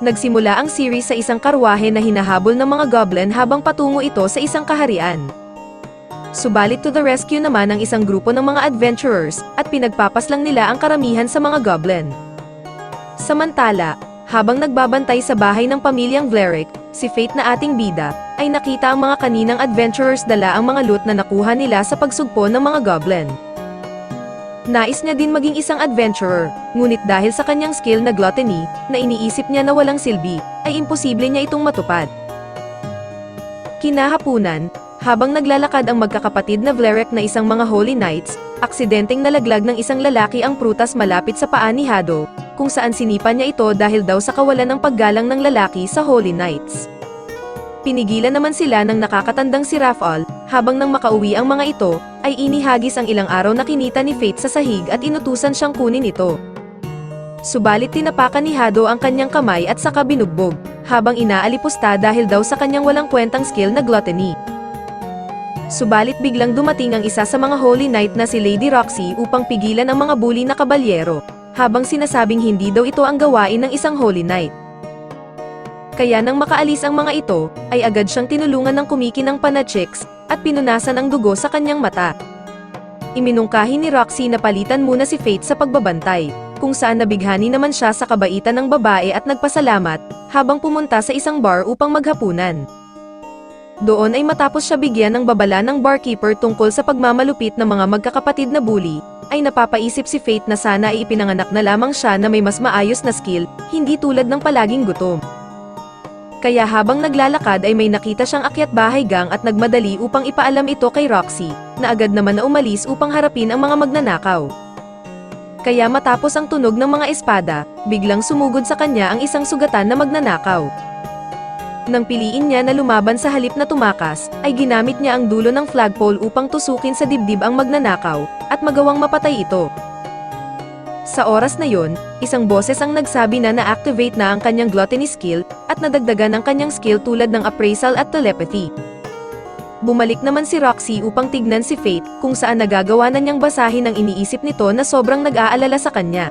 Nagsimula ang series sa isang karwahe na hinahabol ng mga goblin habang patungo ito sa isang kaharian. Subalit to the rescue naman ang isang grupo ng mga adventurers, at pinagpapaslang nila ang karamihan sa mga goblin. Samantala, habang nagbabantay sa bahay ng pamilyang Vlerick, si Fate na ating bida, ay nakita ang mga kaninang adventurers dala ang mga loot na nakuha nila sa pagsugpo ng mga goblin. Nais niya din maging isang adventurer, ngunit dahil sa kanyang skill na gluttony, na iniisip niya na walang silbi, ay imposible niya itong matupad. Kinahapunan, habang naglalakad ang magkakapatid na Vlerick na isang mga Holy Knights, aksidenteng nalaglag ng isang lalaki ang prutas malapit sa paa ni Hado, kung saan sinipa niya ito dahil daw sa kawalan ng paggalang ng lalaki sa Holy Knights. Pinigilan naman sila ng nakakatandang si Rafal, habang nang makauwi ang mga ito, ay inihagis ang ilang araw na kinita ni Fate sa sahig at inutusan siyang kunin ito. Subalit tinapakan ni Hado ang kanyang kamay at saka binugbog, habang inaalipusta dahil daw sa kanyang walang kwentang skill na gluttony. Subalit biglang dumating ang isa sa mga Holy Knight na si Lady Roxy upang pigilan ang mga bully na kabalyero, habang sinasabing hindi daw ito ang gawain ng isang Holy Knight. Kaya nang makaalis ang mga ito, ay agad siyang tinulungan ng kumikinang panachiks, at pinunasan ang dugo sa kanyang mata. Iminungkahi ni Roxy na palitan muna si Fate sa pagbabantay, kung saan nabighani naman siya sa kabaitan ng babae at nagpasalamat, habang pumunta sa isang bar upang maghapunan. Doon ay matapos siya bigyan ng babala ng barkeeper tungkol sa pagmamalupit ng mga magkakapatid na bully, ay napapaisip si Fate na sana ay ipinanganak na lamang siya na may mas maayos na skill, hindi tulad ng palaging gutom. Kaya habang naglalakad ay may nakita siyang akyat bahay gang at nagmadali upang ipaalam ito kay Roxy, na agad naman na umalis upang harapin ang mga magnanakaw. Kaya matapos ang tunog ng mga espada, biglang sumugod sa kanya ang isang sugatan na magnanakaw. Nang piliin niya na lumaban sa halip na tumakas, ay ginamit niya ang dulo ng flagpole upang tusukin sa dibdib ang magnanakaw, at magawang mapatay ito. Sa oras na yon, isang boses ang nagsabi na na-activate na ang kanyang gluttony skill, at nadagdagan ang kanyang skill tulad ng appraisal at telepathy. Bumalik naman si Roxy upang tignan si Fate, kung saan nagagawa na niyang basahin ang iniisip nito na sobrang nag-aalala sa kanya.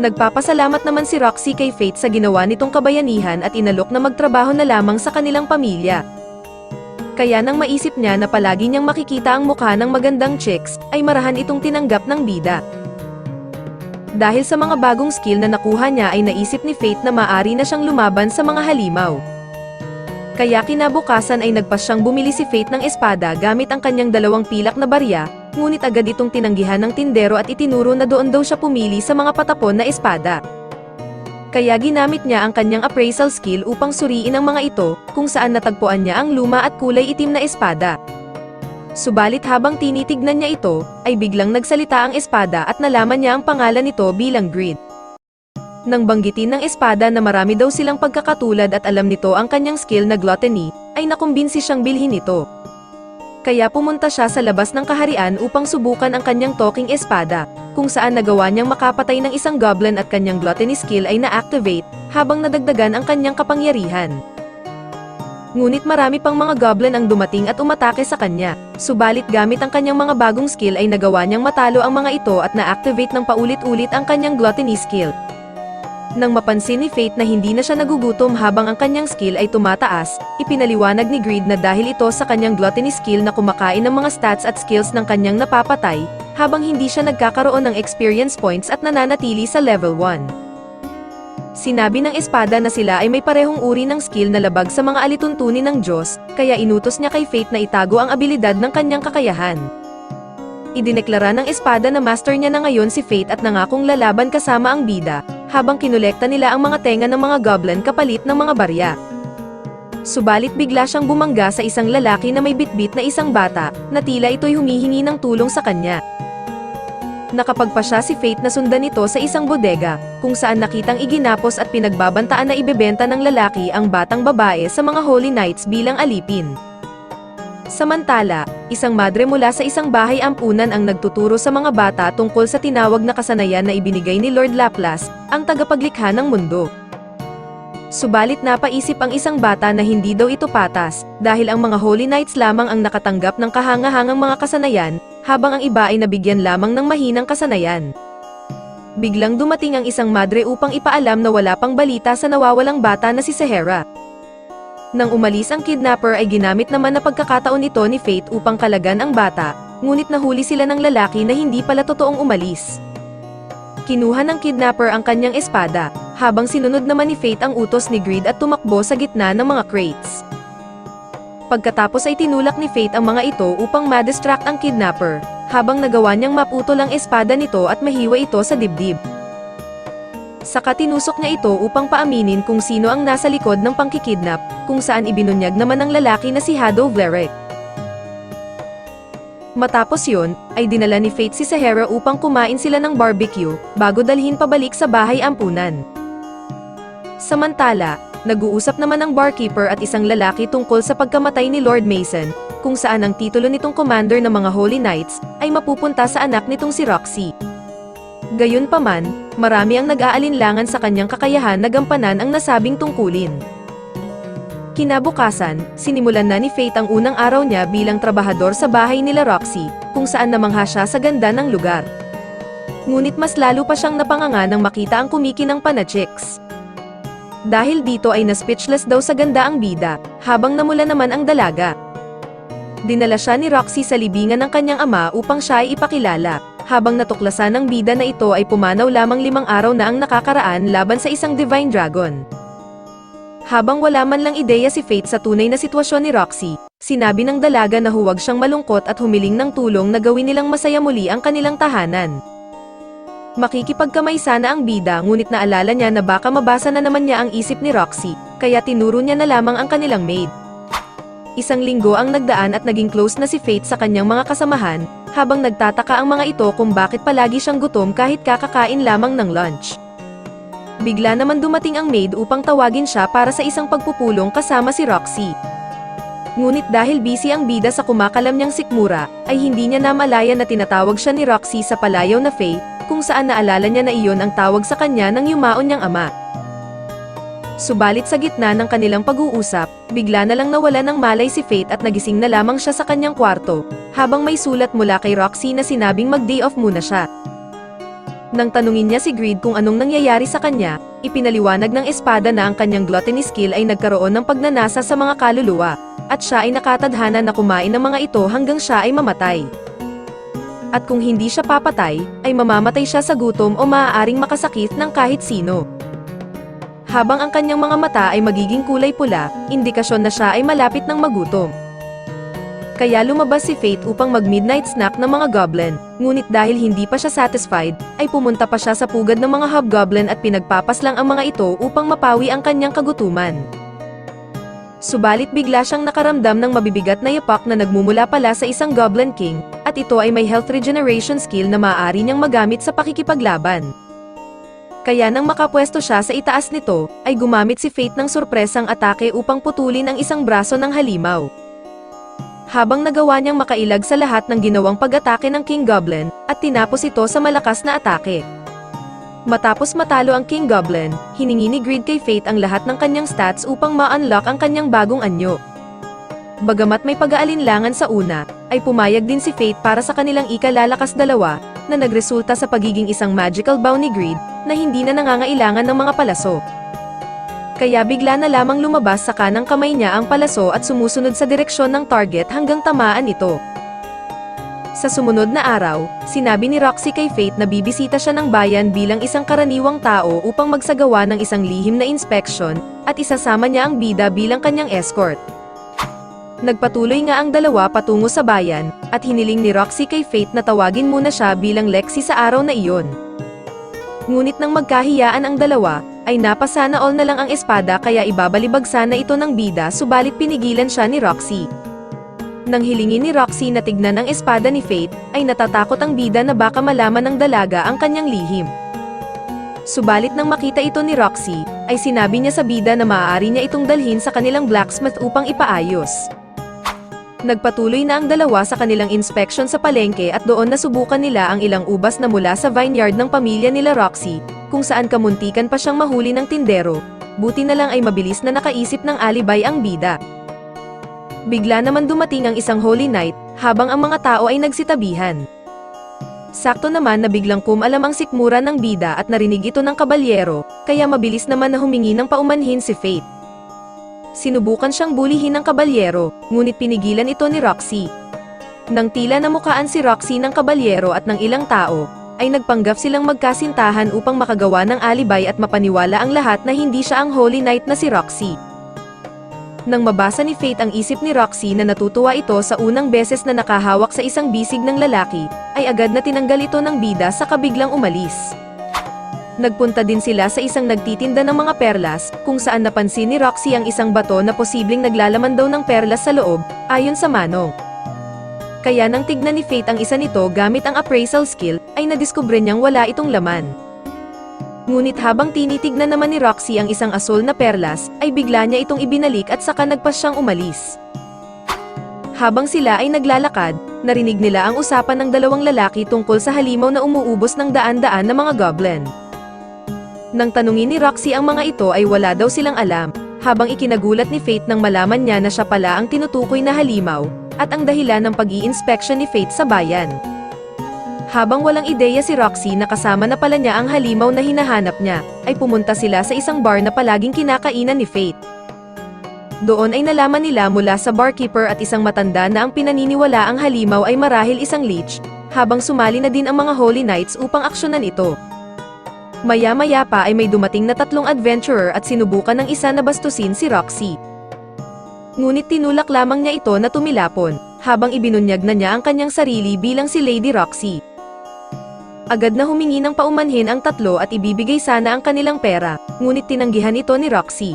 Nagpapasalamat naman si Roxy kay Fate sa ginawa nitong kabayanihan at inalok na magtrabaho na lamang sa kanilang pamilya. Kaya nang maisip niya na palagi niyang makikita ang mukha ng magandang chicks, ay marahan itong tinanggap ng bida. Dahil sa mga bagong skill na nakuha niya ay naisip ni Fate na maaari na siyang lumaban sa mga halimaw. Kaya kinabukasan ay nagpasyang bumili si Fate ng espada gamit ang kanyang 2 pilak na barya, ngunit agad itong tinanggihan ng tindero at itinuro na doon daw siya pumili sa mga patapon na espada. Kaya ginamit niya ang kanyang appraisal skill upang suriin ang mga ito, kung saan natagpuan niya ang luma at kulay itim na espada. Subalit habang tinitignan niya ito, ay biglang nagsalita ang espada at nalaman niya ang pangalan nito bilang Greed. Nang banggitin ng espada na marami daw silang pagkakatulad at alam nito ang kanyang skill na gluttony, ay nakumbinsi siyang bilhin ito. Kaya pumunta siya sa labas ng kaharian upang subukan ang kanyang talking espada, kung saan nagawa niyang makapatay ng isang goblin at kanyang gluttony skill ay na-activate, habang nadagdagan ang kanyang kapangyarihan. Ngunit marami pang mga goblin ang dumating at umatake sa kanya, subalit gamit ang kanyang mga bagong skill ay nagawa niyang matalo ang mga ito at na-activate ng paulit-ulit ang kanyang gluttony skill. Nang mapansin ni Fate na hindi na siya nagugutom habang ang kanyang skill ay tumataas, ipinaliwanag ni Greed na dahil ito sa kanyang gluttony skill na kumakain ng mga stats at skills ng kanyang napapatay, habang hindi siya nagkakaroon ng experience points at nananatili sa level 1. Sinabi ng espada na sila ay may parehong uri ng skill na labag sa mga alituntunin ng Diyos, kaya inutos niya kay Fate na itago ang abilidad ng kanyang kakayahan. Idineklara ng espada na master niya na ngayon si Fate at nangakong lalaban kasama ang bida, habang kinolekta nila ang mga tenga ng mga goblin kapalit ng mga barya. Subalit bigla siyang bumangga sa isang lalaki na may bitbit na isang bata, na tila ito'y humihingi ng tulong sa kanya. Nakapagpa siya si Fate na sundan ito sa isang bodega, kung saan nakitang iginapos at pinagbabantaan na ibebenta ng lalaki ang batang babae sa mga Holy Knights bilang alipin. Samantala, isang madre mula sa isang bahay ampunan ang nagtuturo sa mga bata tungkol sa tinawag na kasanayan na ibinigay ni Lord Laplace, ang tagapaglikha ng mundo. Subalit napaisip ang isang bata na hindi daw ito patas, dahil ang mga Holy Knights lamang ang nakatanggap ng kahangahangang mga kasanayan, habang ang iba ay nabigyan lamang ng mahinang kasanayan. biglang dumating ang isang madre upang ipaalam na wala pang balita sa nawawalang bata na si Sahara. Nang umalis ang kidnapper ay ginamit naman na pagkakataon ito ni Faith upang kalagan ang bata, ngunit nahuli sila ng lalaki na hindi pala totoong umalis. Kinuha ng kidnapper ang kanyang espada, habang sinunod naman ni Faith ang utos ni Greed at tumakbo sa gitna ng mga crates. Pagkatapos ay tinulak ni Faith ang mga ito upang ma-distract ang kidnapper, habang nagawa niyang maputol ang espada nito at mahiwa ito sa dibdib. Saka tinusok niya ito upang paaminin kung sino ang nasa likod ng pangkikidnap, kung saan ibinunyag naman ng lalaki na si Hado Vlerek. Matapos yun, ay dinala ni Faith si Sahara upang kumain sila ng barbecue, bago dalhin pabalik sa bahay ampunan. Samantala, nag-uusap naman ang barkeeper at isang lalaki tungkol sa pagkamatay ni Lord Mason, kung saan ang titulo nitong commander ng mga Holy Knights, ay mapupunta sa anak nitong si Roxy. Gayunpaman, marami ang nag-aalinlangan sa kanyang kakayahan na gampanan ang nasabing tungkulin. Kinabukasan, sinimulan na ni Faith ang unang araw niya bilang trabahador sa bahay nila Roxy, kung saan namangha siya sa ganda ng lugar. Ngunit mas lalo pa siyang napanganga nang makita ang kumikinang panachicks. Dahil dito ay na-speechless daw sa ganda ang bida, habang namula naman ang dalaga. Dinala siya ni Roxy sa libingan ng kanyang ama upang siya ay ipakilala, habang natuklasan ng bida na ito ay pumanaw lamang 5 araw na ang nakakaraan laban sa isang Divine Dragon. Habang wala man lang ideya si Faith sa tunay na sitwasyon ni Roxy, sinabi ng dalaga na huwag siyang malungkot at humiling ng tulong na gawin nilang masaya muli ang kanilang tahanan. Makikipagkamay sana ang bida ngunit naalala niya na baka mabasa na naman niya ang isip ni Roxy, kaya tinuro niya na lamang ang kanilang maid. Isang linggo ang nagdaan at naging close na si Faith sa kanyang mga kasamahan, habang nagtataka ang mga ito kung bakit palagi siyang gutom kahit kakakain lamang ng lunch. Bigla naman dumating ang maid upang tawagin siya para sa isang pagpupulong kasama si Roxy. Ngunit dahil busy ang bida sa kumakalam niyang sikmura, ay hindi niya namalaya na tinatawag siya ni Roxy sa palayaw na Faye, kung saan naalala niya na iyon ang tawag sa kanya ng yumaon niyang ama. Subalit sa gitna ng kanilang pag-uusap, bigla na lang nawala ng malay si Faith at nagising na lamang siya sa kanyang kwarto, habang may sulat mula kay Roxy na sinabing mag-day off muna siya. Nang tanungin niya si Greed kung anong nangyayari sa kanya, ipinaliwanag ng espada na ang kanyang gluttony skill ay nagkaroon ng pagnanasa sa mga kaluluwa, at siya ay nakatadhana na kumain ng mga ito hanggang siya ay mamatay. At kung hindi siya papatay, ay mamamatay siya sa gutom o maaaring makasakit ng kahit sino. Habang ang kanyang mga mata ay magiging kulay pula, indikasyon na siya ay malapit ng magutom. Kaya lumabas si Faith upang mag-midnight snack ng mga goblin, ngunit dahil hindi pa siya satisfied, ay pumunta pa siya sa pugad ng mga hobgoblin at pinagpapaslang ang mga ito upang mapawi ang kanyang kagutuman. Subalit bigla siyang nakaramdam ng mabibigat na yapak na nagmumula pala sa isang Goblin King, at ito ay may health regeneration skill na maaari niyang magamit sa pakikipaglaban. Kaya nang makapwesto siya sa itaas nito, ay gumamit si Faith ng sorpresang atake upang putulin ang isang braso ng halimaw. Habang nagawa niyang makailag sa lahat ng ginawang pag-atake ng King Goblin, at tinapos ito sa malakas na atake. Matapos matalo ang King Goblin, hiningi ni Greed kay Faith ang lahat ng kanyang stats upang ma-unlock ang kanyang bagong anyo. Bagamat may pag-aalinlangan sa una, ay pumayag din si Faith para sa kanilang ikalalakas dalawa, na nagresulta sa pagiging isang magical bow ni Greed, na hindi na nangangailangan ng mga palaso. Kaya bigla na lamang lumabas sa kanang kamay niya ang palaso at sumusunod sa direksyon ng target hanggang tamaan ito. Sa sumunod na araw, sinabi ni Roxy kay Faith na bibisita siya ng bayan bilang isang karaniwang tao upang magsagawa ng isang lihim na inspeksyon, at isasama niya ang bida bilang kanyang escort. Nagpatuloy nga ang dalawa patungo sa bayan, at hiniling ni Roxy kay Faith na tawagin muna siya bilang Lexi sa araw na iyon. Ngunit nang magkahiyaan ang dalawa, ay napasana all na lang ang espada kaya ibabalibag sana ito ng bida subalit pinigilan siya ni Roxy. Nang hilingin ni Roxy na tignan ang espada ni Faith, ay natatakot ang bida na baka malaman ng dalaga ang kanyang lihim. Subalit nang makita ito ni Roxy, ay sinabi niya sa bida na maaari niya itong dalhin sa kanilang blacksmith upang ipaayos. Nagpatuloy na ang dalawa sa kanilang inspection sa palengke at doon nasubukan nila ang ilang ubas na mula sa vineyard ng pamilya nila Roxy, kung saan kamuntikan pa siyang mahuli ng tindero, buti na lang ay mabilis na nakaisip ng alibay ang bida. Bigla naman dumating ang isang Holy Knight, habang ang mga tao ay nagsitabihan. Sakto naman na biglang kumalam ang sikmura ng bida at narinig ito ng kabalyero, kaya mabilis naman na humingi ng paumanhin si Faith. Sinubukan siyang bulihin ng kabalyero, ngunit pinigilan ito ni Roxy. Nang tila namukaan si Roxy ng kabalyero at ng ilang tao, ay nagpanggap silang magkasintahan upang makagawa ng alibay at mapaniwala ang lahat na hindi siya ang Holy Knight na si Roxy. Nang mabasa ni Faith ang isip ni Roxy na natutuwa ito sa unang beses na nakahawak sa isang bisig ng lalaki, ay agad na tinanggal ito ng bida sa kabiglang umalis. Nagpunta din sila sa isang nagtitinda ng mga perlas, kung saan napansin ni Roxy ang isang bato na posibleng naglalaman daw ng perlas sa loob, ayon sa manong. Kaya nang tignan ni Faith ang isa nito gamit ang appraisal skill, ay nadiskubre niyang wala itong laman. Ngunit habang tinitignan naman ni Roxy ang isang asul na perlas, ay bigla niya itong ibinalik at saka nagpas siyang umalis. Habang sila ay naglalakad, narinig nila ang usapan ng dalawang lalaki tungkol sa halimaw na umuubos ng daan-daan na mga goblin. Nang tanungin ni Roxy ang mga ito ay wala daw silang alam, habang ikinagulat ni Faith nang malaman niya na siya pala ang tinutukoy na halimaw, at ang dahilan ng pag-i-inspection ni Faith sa bayan. Habang walang ideya si Roxy na kasama na pala niya ang halimaw na hinahanap niya, ay pumunta sila sa isang bar na palaging kinakainan ni Faith. Doon ay nalaman nila mula sa barkeeper at isang matanda na ang pinaniniwala ang halimaw ay marahil isang leech, habang sumali na din ang mga Holy Knights upang aksyonan ito. Maya-maya pa ay may dumating na 3 adventurer at sinubukan ng isa na bastusin si Roxy. Ngunit tinulak lamang niya ito na tumilapon, habang ibinunyag na niya ang kanyang sarili bilang si Lady Roxy. Agad na humingi ng paumanhin ang 3 at ibibigay sana ang kanilang pera, ngunit tinanggihan ito ni Roxy.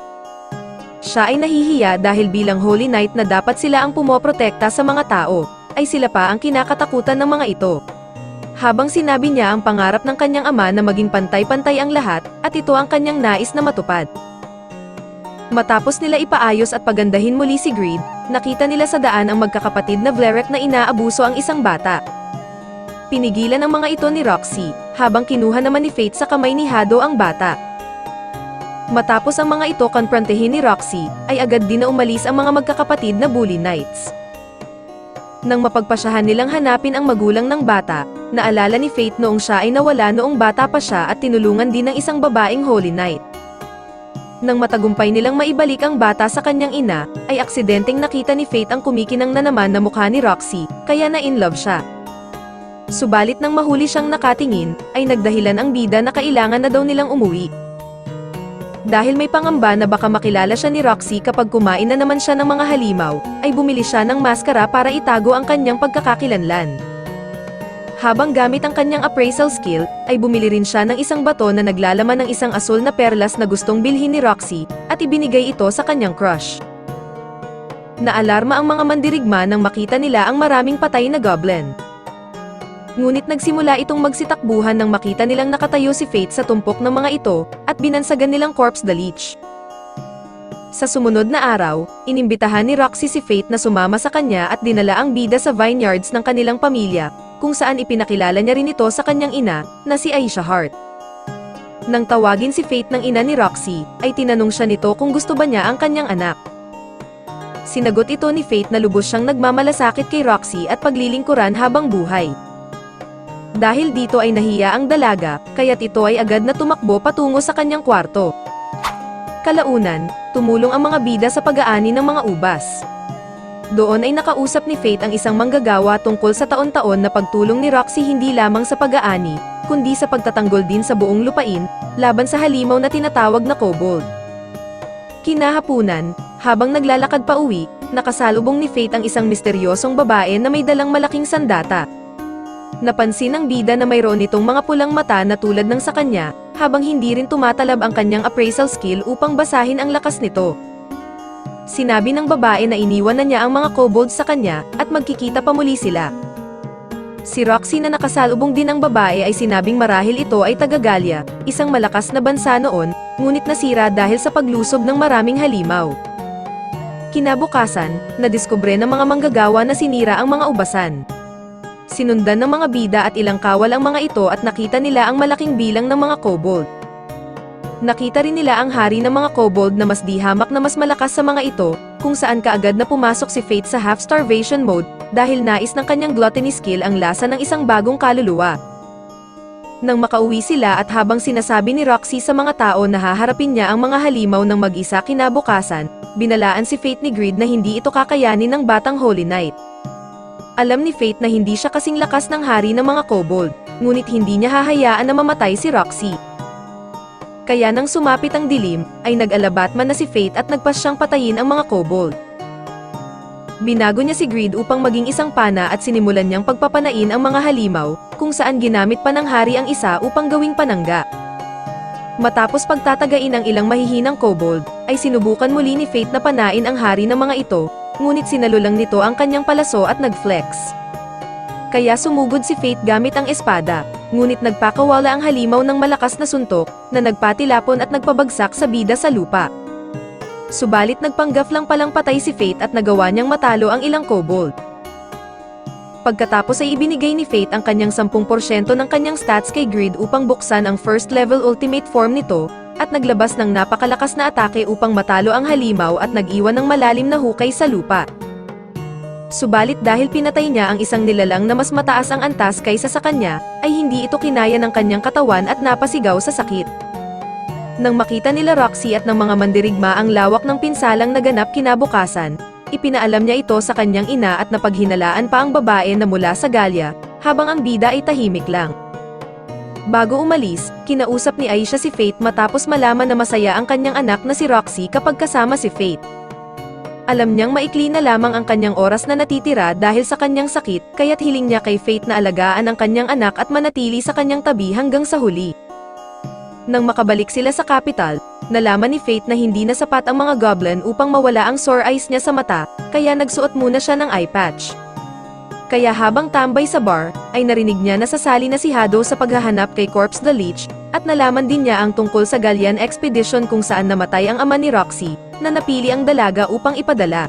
Siya ay nahihiya dahil bilang Holy Knight na dapat sila ang pumoprotekta sa mga tao, ay sila pa ang kinakatakutan ng mga ito. Habang sinabi niya ang pangarap ng kanyang ama na maging pantay-pantay ang lahat, at ito ang kanyang nais na matupad. Matapos nila ipaayos at pagandahin muli si Greed, nakita nila sa daan ang magkakapatid na Vlerek na inaabuso ang isang bata. Pinigilan ang mga ito ni Roxy, habang kinuha naman ni Faith sa kamay ni Hado ang bata. Matapos ang mga ito konfrontehin ni Roxy, ay agad din na umalis ang mga magkakapatid na Bully Knights. Nang mapagpasyahan nilang hanapin ang magulang ng bata, naalala ni Faith noong siya ay nawala noong bata pa siya at tinulungan din ng isang babaeng Holy Knight. Nang matagumpay nilang maibalik ang bata sa kanyang ina, ay aksidenteng nakita ni Faith ang kumikinang na naman na mukha ni Roxy, kaya na-in-love siya. Subalit nang mahuli siyang nakatingin, ay nagdahilan ang bida na kailangan na daw nilang umuwi. Dahil may pangamba na baka makilala siya ni Roxy kapag kumain na naman siya ng mga halimaw, ay bumili siya ng maskara para itago ang kanyang pagkakakilanlan. Habang gamit ang kanyang appraisal skill, ay bumili rin siya ng isang bato na naglalaman ng isang asul na perlas na gustong bilhin ni Roxy, at ibinigay ito sa kanyang crush. Naalarma ang mga mandirigma nang makita nila ang maraming patay na goblin. Ngunit nagsimula itong magsitakbuhan nang makita nilang nakatayo si Faith sa tumpok ng mga ito, at binansagan nilang Corpse the Leech. Sa sumunod na araw, inimbitahan ni Roxy si Faith na sumama sa kanya at dinala ang bida sa vineyards ng kanilang pamilya, kung saan ipinakilala niya rin ito sa kanyang ina, na si Aisha Hart. Nang tawagin si Faith ng ina ni Roxy, ay tinanong siya nito kung gusto ba niya ang kanyang anak. Sinagot ito ni Faith na lubos siyang nagmamalasakit kay Roxy at paglilingkuran habang buhay. Dahil dito ay nahiya ang dalaga, kaya't ito ay agad na tumakbo patungo sa kanyang kwarto. Kalaunan, tumulong ang mga bida sa pag-aani ng mga ubas. Doon ay nakausap ni Faith ang isang manggagawa tungkol sa taon-taon na pagtulong ni Roxy hindi lamang sa pag-aani, kundi sa pagtatanggol din sa buong lupain, laban sa halimaw na tinatawag na kobold. Kinahapunan, habang naglalakad pa uwi, nakasalubong ni Faith ang isang misteryosong babae na may dalang malaking sandata. Napansin ng bida na mayroon itong mga pulang mata na tulad ng sa kanya, habang hindi rin tumatalab ang kanyang appraisal skill upang basahin ang lakas nito. Sinabi ng babae na iniwan na niya ang mga kobolds sa kanya, at magkikita pa muli sila. Si Roxy na nakasalubong din ang babae ay sinabing marahil ito ay taga-Galia, isang malakas na bansa noon, ngunit nasira dahil sa paglusob ng maraming halimaw. Kinabukasan, nadiskubre ng mga manggagawa na sinira ang mga ubasan. Sinundan ng mga bida at ilang kawal ang mga ito at nakita nila ang malaking bilang ng mga kobold. Nakita rin nila ang hari ng mga kobold na mas di hamak na mas malakas sa mga ito, kung saan kaagad na pumasok si Faith sa half-starvation mode, dahil nais ng kanyang gluttony skill ang lasa ng isang bagong kaluluwa. Nang makauwi sila at habang sinasabi ni Roxy sa mga tao na haharapin niya ang mga halimaw ng mag-isa kinabukasan, binalaan si Fate ni Greed na hindi ito kakayanin ng batang Holy Knight. Alam ni Fate na hindi siya kasing lakas ng hari ng mga kobold, ngunit hindi niya hahayaan na mamatay si Roxy. Kaya nang sumapit ang dilim, ay nag-alabatman na si Fate at nagpasyang patayin ang mga kobold. Binago niya si Greed upang maging isang pana at sinimulan niyang pagpapanain ang mga halimaw, kung saan ginamit pa ng hari ang isa upang gawing panangga. Matapos pagtatagain ang ilang mahihinang kobold, ay sinubukan muli ni Fate na panain ang hari ng mga ito, ngunit sinalo lang nito ang kanyang palaso at nag-flex. Kaya sumugod si Fate gamit ang espada, ngunit nagpakawala ang halimaw ng malakas na suntok, na nagpatilapon at nagpabagsak sa bida sa lupa. Subalit nagpanggap lang palang patay si Fate at nagawa niyang matalo ang ilang kobold. Pagkatapos ay ibinigay ni Fate ang kanyang 10% ng kanyang stats kay Greed upang buksan ang first level ultimate form nito, at naglabas ng napakalakas na atake upang matalo ang halimaw at nag-iwan ng malalim na hukay sa lupa. Subalit dahil pinatay niya ang isang nilalang na mas mataas ang antas kaysa sa kanya, ay hindi ito kinaya ng kanyang katawan at napasigaw sa sakit. Nang makita nila Roxy at ng mga mandirigma ang lawak ng pinsalang naganap kinabukasan, ipinaalam niya ito sa kanyang ina at napaghinalaan pa ang babae na mula sa Galya, habang ang bida ay tahimik lang. Bago umalis, kinausap ni Aisha si Fate matapos malaman na masaya ang kanyang anak na si Roxy kapag kasama si Fate. Alam niyang maikli na lamang ang kanyang oras na natitira dahil sa kanyang sakit, kaya't hiling niya kay Fate na alagaan ang kanyang anak at manatili sa kanyang tabi hanggang sa huli. Nang makabalik sila sa capital, nalaman ni Fate na hindi na sapat ang mga goblin upang mawala ang sore eyes niya sa mata, kaya nagsuot muna siya ng eye patch. Kaya habang tambay sa bar, ay narinig niya na sasali na si Hado sa paghahanap kay Corpse the Leech, at nalaman din niya ang tungkol sa Galyan Expedition kung saan namatay ang ama ni Roxy, na napili ang dalaga upang ipadala.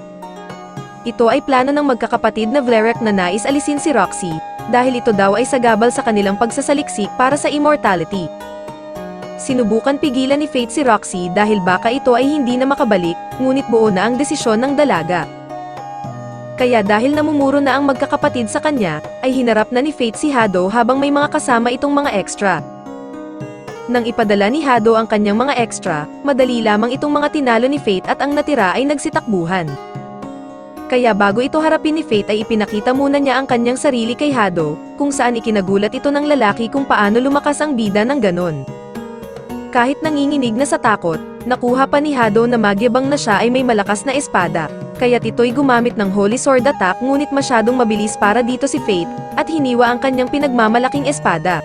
Ito ay plano ng magkakapatid na Vlerek na nais alisin si Roxy, dahil ito daw ay sagabal sa kanilang pagsasaliksik para sa immortality. Sinubukan pigilan ni Fate si Roxy dahil baka ito ay hindi na makabalik, ngunit buo na ang desisyon ng dalaga. Kaya dahil namumuro na ang magkakapatid sa kanya, ay hinarap na ni Fate si Hado habang may mga kasama itong mga extra. Nang ipadala ni Hado ang kanyang mga extra, madali lamang itong mga tinalo ni Fate at ang natira ay nagsitakbuhan. Kaya bago ito harapin ni Fate ay ipinakita muna niya ang kanyang sarili kay Hado, kung saan ikinagulat ito ng lalaki kung paano lumakas ang bida ng ganon. Kahit nanginginig na sa takot, nakuha pa ni Hado na magyabang na siya ay may malakas na espada, kaya't ito'y gumamit ng Holy Sword attack ngunit masyadong mabilis para dito si Fate, at hiniwa ang kanyang pinagmamalaking espada.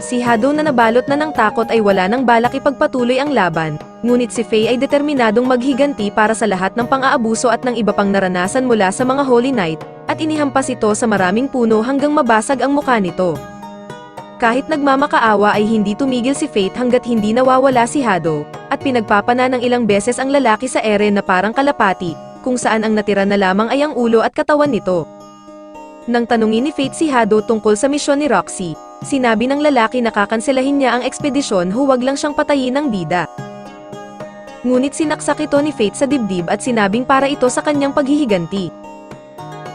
Si Hado na nabalot na ng takot ay wala nang balak ipagpatuloy ang laban, ngunit si Faye ay determinadong maghiganti para sa lahat ng pang-aabuso at ng iba pang naranasan mula sa mga Holy Knight, at inihampas ito sa maraming puno hanggang mabasag ang mukha nito. Kahit nagmamakaawa ay hindi tumigil si Fate hanggat hindi nawawala si Hado, at pinagpapana ng ilang beses ang lalaki sa ere na parang kalapati, kung saan ang natira na lamang ay ang ulo at katawan nito. Nang tanungin ni Fate si Hado tungkol sa misyon ni Roxy, sinabi ng lalaki na kakanselahin niya ang ekspedisyon, huwag lang siyang patayin ng bida. Ngunit sinaksak ito ni Fate sa dibdib at sinabing para ito sa kanyang paghihiganti.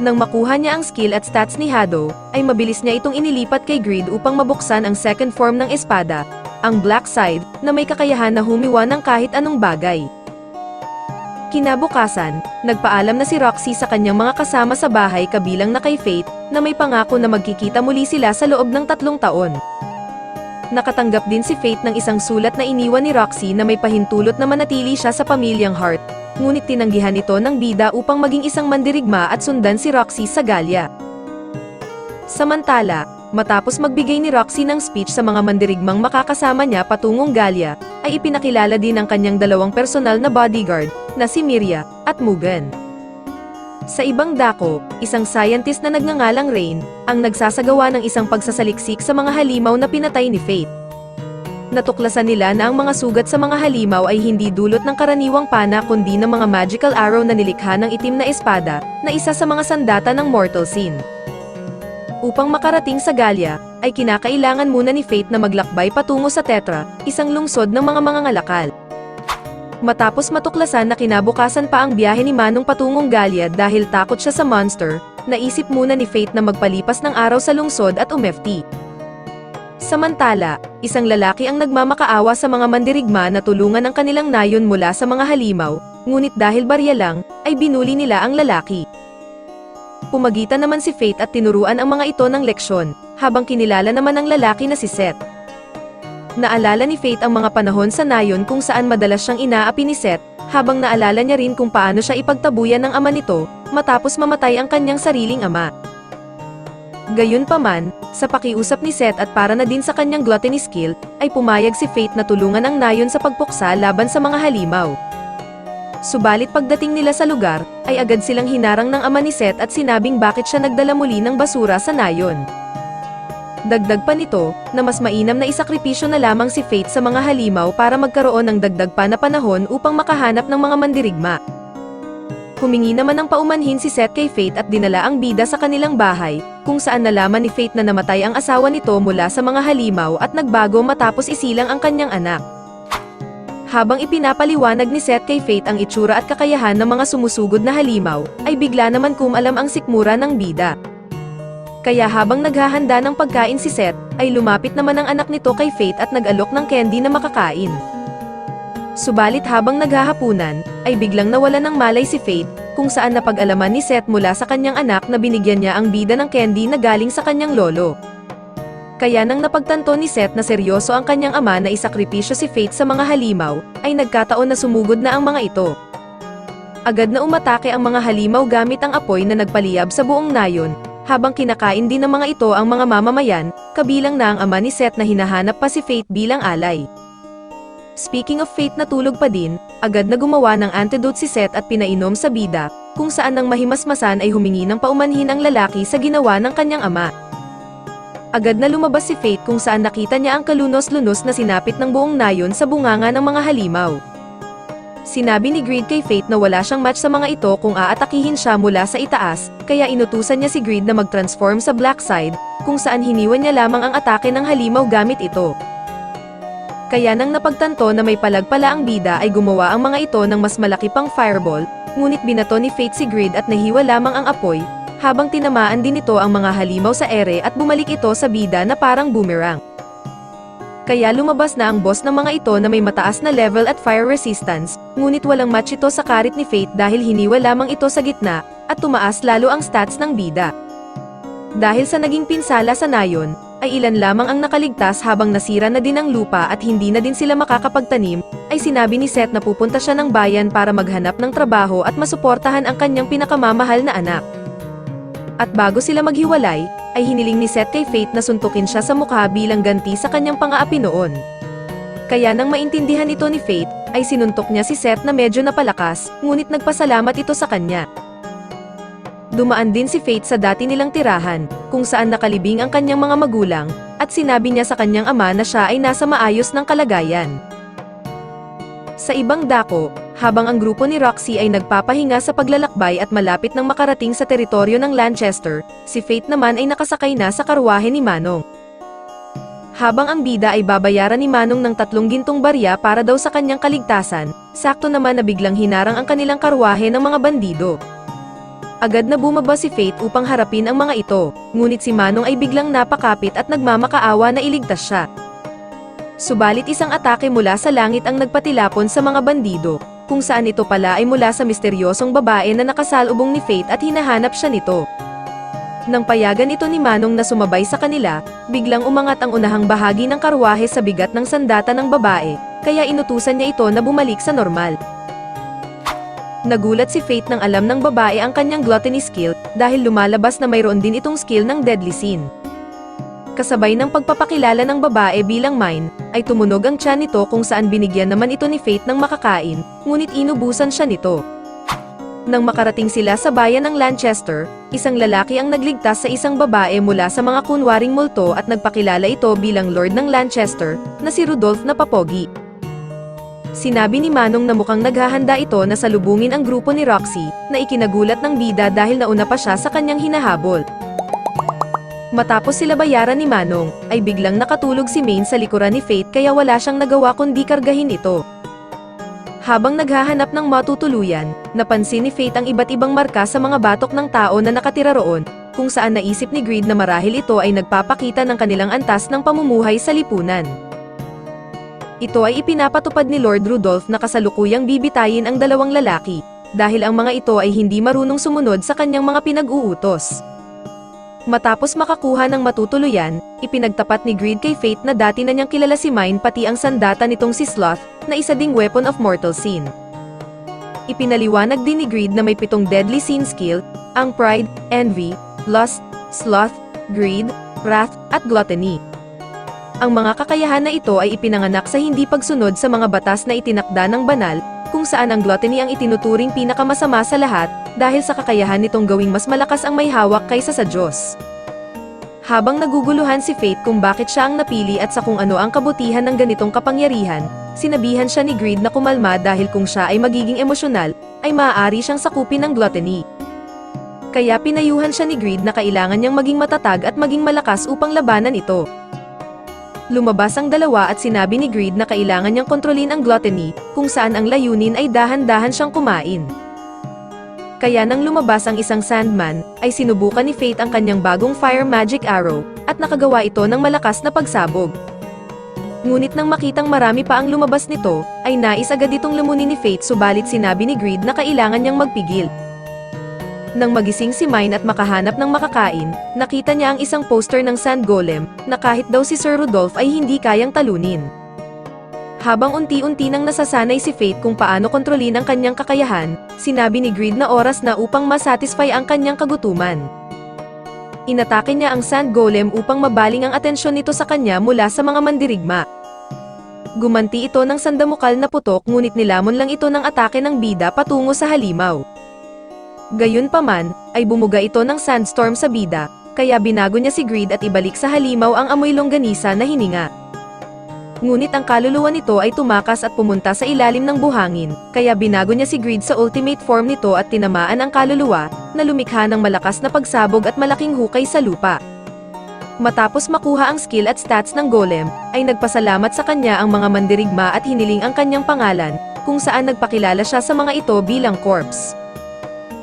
Nang makuha niya ang skill at stats ni Hado, ay mabilis niya itong inilipat kay Greed upang mabuksan ang second form ng espada, ang Black Side, na may kakayahan na humiwa ng kahit anong bagay. Kinabukasan, nagpaalam na si Roxy sa kanyang mga kasama sa bahay kabilang na kay Fate, na may pangako na magkikita muli sila sa loob ng 3 taon. Nakatanggap din si Fate ng isang sulat na iniwan ni Roxy na may pahintulot na manatili siya sa pamilyang Hart, ngunit tinanggihan ito ng bida upang maging isang mandirigma at sundan si Roxy sa Galya. Samantala, matapos magbigay ni Roxy ng speech sa mga mandirigmang makakasama niya patungong Galya, ay ipinakilala din ang kanyang 2 personal na bodyguard, na si Miria at Mugen. Sa ibang dako, isang scientist na nagngangalang Rain, ang nagsasagawa ng isang pagsasaliksik sa mga halimaw na pinatay ni Fate. Natuklasan nila na ang mga sugat sa mga halimaw ay hindi dulot ng karaniwang pana kundi ng mga magical arrow na nilikha ng itim na espada, na isa sa mga sandata ng Mortal Sin. Upang makarating sa Galya, ay kinakailangan muna ni Fate na maglakbay patungo sa Tetra, isang lungsod ng mga mangangalakal. Matapos matuklasan na kinabukasan pa ang biyahe ni Manong patungong Galia dahil takot siya sa monster, naisip muna ni Faith na magpalipas ng araw sa lungsod at umefti. Samantala, isang lalaki ang nagmamakaawa sa mga mandirigma na tulungan ang kanilang nayon mula sa mga halimaw, ngunit dahil barya lang, ay binuli nila ang lalaki. Pumagitan naman si Faith at tinuruan ang mga ito ng leksyon, habang kinilala naman ang lalaki na si Seth. Naalala ni Faith ang mga panahon sa nayon kung saan madalas siyang inaapi ni Seth, habang naalala niya rin kung paano siya ipagtabuyan ng ama nito, matapos mamatay ang kanyang sariling ama. Gayunpaman, sa pakiusap ni Seth at para na din sa kanyang gluttony skill, ay pumayag si Faith na tulungan ang nayon sa pagpuksa laban sa mga halimaw. Subalit pagdating nila sa lugar, ay agad silang hinarang ng ama ni Seth at sinabing bakit siya nagdala muli ng basura sa nayon. Dagdag pa nito, na mas mainam na isakripisyo na lamang si Faith sa mga halimaw para magkaroon ng dagdag pa na panahon upang makahanap ng mga mandirigma. Humingi naman ng paumanhin si Seth kay Faith at dinala ang bida sa kanilang bahay, kung saan nalaman ni Faith na namatay ang asawa nito mula sa mga halimaw at nagbago matapos isilang ang kanyang anak. Habang ipinapaliwanag ni Seth kay Faith ang itsura at kakayahan ng mga sumusugod na halimaw, ay bigla naman kumalam ang sikmura ng bida. Kaya habang naghahanda ng pagkain si Seth, ay lumapit naman ang anak nito kay Faith at nag-alok ng candy na makakain. Subalit habang naghahapunan, ay biglang nawala ng malay si Faith, kung saan napag-alaman ni Seth mula sa kanyang anak na binigyan niya ang bida ng candy na galing sa kanyang lolo. Kaya nang napagtanto ni Seth na seryoso ang kanyang ama na isakripisyo si Faith sa mga halimaw, ay nagkataon na sumugod na ang mga ito. Agad na umatake ang mga halimaw gamit ang apoy na nagpaliyab sa buong nayon, habang kinakain din ng mga ito ang mga mamamayan, kabilang na ang ama ni Seth na hinahanap pa si Faith bilang alay. Speaking of Faith, natulog pa din, agad na gumawa ng antidote si Seth at pinainom sa bida, kung saan nang mahimasmasan ay humingi ng paumanhin ang lalaki sa ginawa ng kanyang ama. Agad na lumabas si Faith kung saan nakita niya ang kalunos-lunos na sinapit ng buong nayon sa bunganga ng mga halimaw. Sinabi ni Greed kay Faith na wala siyang match sa mga ito kung aatakihin siya mula sa itaas, kaya inutusan niya si Greed na mag-transform sa Black Side, kung saan hiniwan niya lamang ang atake ng halimaw gamit ito. Kaya nang napagtanto na may palag pala ang bida ay gumawa ang mga ito ng mas malaki pang fireball, ngunit binato ni Faith si Greed at nahiwa lamang ang apoy, habang tinamaan din ito ang mga halimaw sa ere at bumalik ito sa bida na parang boomerang. Kaya lumabas na ang boss ng mga ito na may mataas na level at fire resistance, ngunit walang match ito sa karit ni Faith dahil hiniwa lamang ito sa gitna, at tumaas lalo ang stats ng bida. Dahil sa naging pinsala sa nayon, ay ilan lamang ang nakaligtas habang nasira na din ang lupa at hindi na din sila makakapagtanim, ay sinabi ni Seth na pupunta siya ng bayan para maghanap ng trabaho at masuportahan ang kanyang pinakamamahal na anak. At bago sila maghiwalay, ay hiniling ni Seth kay Faith na suntukin siya sa mukha bilang ganti sa kanyang pang-aapi noon. Kaya nang maintindihan ito ni Faith, ay sinuntok niya si Seth na medyo napalakas, ngunit nagpasalamat ito sa kanya. Dumaan din si Faith sa dati nilang tirahan, kung saan nakalibing ang kanyang mga magulang, at sinabi niya sa kanyang ama na siya ay nasa maayos ng kalagayan. Sa ibang dako, habang ang grupo ni Roxy ay nagpapahinga sa paglalakbay at malapit nang makarating sa teritoryo ng Lanchester, si Faith naman ay nakasakay na sa karwahe ni Manong. Habang ang bida ay babayaran ni Manong ng 3 gintong barya para daw sa kanyang kaligtasan, sakto naman na biglang hinarang ang kanilang karwahe ng mga bandido. Agad na bumaba si Faith upang harapin ang mga ito, ngunit si Manong ay biglang napakapit at nagmamakaawa na iligtas siya. Subalit isang atake mula sa langit ang nagpatilapon sa mga bandido, kung saan ito pala ay mula sa misteryosong babae na nakasalubong ni Faith at hinahanap siya nito. Nang payagan ito ni Manong na sumabay sa kanila, biglang umangat ang unahang bahagi ng karwahe sa bigat ng sandata ng babae, kaya inutusan niya ito na bumalik sa normal. Nagulat si Faith nang alam ng babae ang kanyang gluttony skill, dahil lumalabas na mayroon din itong skill ng deadly sin. Kasabay ng pagpapakilala ng babae bilang mine, ay tumunog ang tiyan nito kung saan binigyan naman ito ni Faith ng makakain, ngunit inubusan siya nito. Nang makarating sila sa bayan ng Lanchester, isang lalaki ang nagligtas sa isang babae mula sa mga kunwaring multo at nagpakilala ito bilang Lord ng Lanchester, na si Rudolph na Papogi. Sinabi ni Manong na mukhang naghahanda ito na salubungin ang grupo ni Roxy, na ikinagulat ng bida dahil nauna pa siya sa kanyang hinahabol. Matapos sila bayaran ni Manong, ay biglang nakatulog si Maine sa likuran ni Faith kaya wala siyang nagawa kundi kargahin ito. Habang naghahanap ng matutuluyan, napansin ni Fate ang iba't ibang marka sa mga batok ng tao na nakatira roon, kung saan naisip ni Greed na marahil ito ay nagpapakita ng kanilang antas ng pamumuhay sa lipunan. Ito ay ipinapatupad ni Lord Rudolph na kasalukuyang bibitayin ang dalawang lalaki, dahil ang mga ito ay hindi marunong sumunod sa kanyang mga pinag-uutos. Matapos makakuha ng matutuluyan, ipinagtapat ni Greed kay Fate na dati na niyang kilala si Mine pati ang sandata nitong si Sloth, na isa ding weapon of mortal sin. Ipinaliwanag din ni Greed na may 7 deadly sin skill, ang Pride, Envy, Lust, Sloth, Greed, Wrath, at Gluttony. Ang mga kakayahan na ito ay ipinanganak sa hindi pagsunod sa mga batas na itinakda ng banal, kung saan ang gluttony ang itinuturing pinakamasama sa lahat, dahil sa kakayahan nitong gawing mas malakas ang may hawak kaysa sa Diyos. Habang naguguluhan si Fate kung bakit siya ang napili at sa kung ano ang kabutihan ng ganitong kapangyarihan, sinabihan siya ni Greed na kumalma dahil kung siya ay magiging emosyonal, ay maaari siyang sakupin ng gluttony. Kaya pinayuhan siya ni Greed na kailangan niyang maging matatag at maging malakas upang labanan ito. Lumabas ang dalawa at sinabi ni Greed na kailangan niyang kontrolin ang gluttony, kung saan ang layunin ay dahan-dahan siyang kumain. Kaya nang lumabas ang isang Sandman, ay sinubukan ni Fate ang kanyang bagong Fire Magic Arrow, at nakagawa ito ng malakas na pagsabog. Ngunit nang makitang marami pa ang lumabas nito, ay nais agad itong lumunin ni Fate subalit sinabi ni Greed na kailangan niyang magpigil. Nang magising si Mine at makahanap ng makakain, nakita niya ang isang poster ng Sand Golem, na kahit daw si Sir Rudolph ay hindi kayang talunin. Habang unti-unti nang nasasanay si Fate kung paano kontrolin ang kanyang kakayahan, sinabi ni Greed na oras na upang masatisfy ang kanyang kagutuman. Inatake niya ang Sand Golem upang mabaling ang atensyon nito sa kanya mula sa mga mandirigma. Gumanti ito ng sandamukal na putok ngunit nilamon lang ito ng atake ng bida patungo sa halimaw. Gayunpaman, ay bumuga ito ng sandstorm sa bida, kaya binago niya si Greed at ibalik sa halimaw ang amoy longganisa na hininga. Ngunit ang kaluluwa nito ay tumakas at pumunta sa ilalim ng buhangin, kaya binago niya si Greed sa ultimate form nito at tinamaan ang kaluluwa, na lumikha ng malakas na pagsabog at malaking hukay sa lupa. Matapos makuha ang skill at stats ng golem, ay nagpasalamat sa kanya ang mga mandirigma at hiniling ang kanyang pangalan, kung saan nagpakilala siya sa mga ito bilang corpse.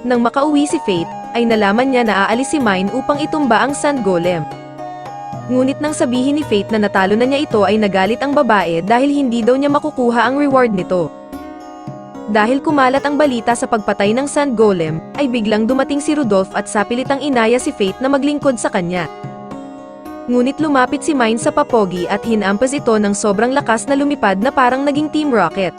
Nang makauwi si Fate, ay nalaman niya na aalis si Mine upang itumba ang Sand Golem. Ngunit nang sabihin ni Fate na natalo na niya ito ay nagalit ang babae dahil hindi daw niya makukuha ang reward nito. Dahil kumalat ang balita sa pagpatay ng Sand Golem, ay biglang dumating si Rudolph at sapilitang inaya si Fate na maglingkod sa kanya. Ngunit lumapit si Mine sa papogi at hinampas ito ng sobrang lakas na lumipad na parang naging Team Rocket.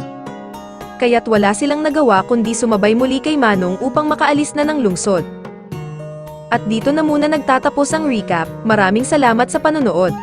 Kaya't wala silang nagawa kundi sumabay muli kay Manong upang makaalis na ng lungsod. At dito na muna nagtatapos ang recap. Maraming salamat sa panonood.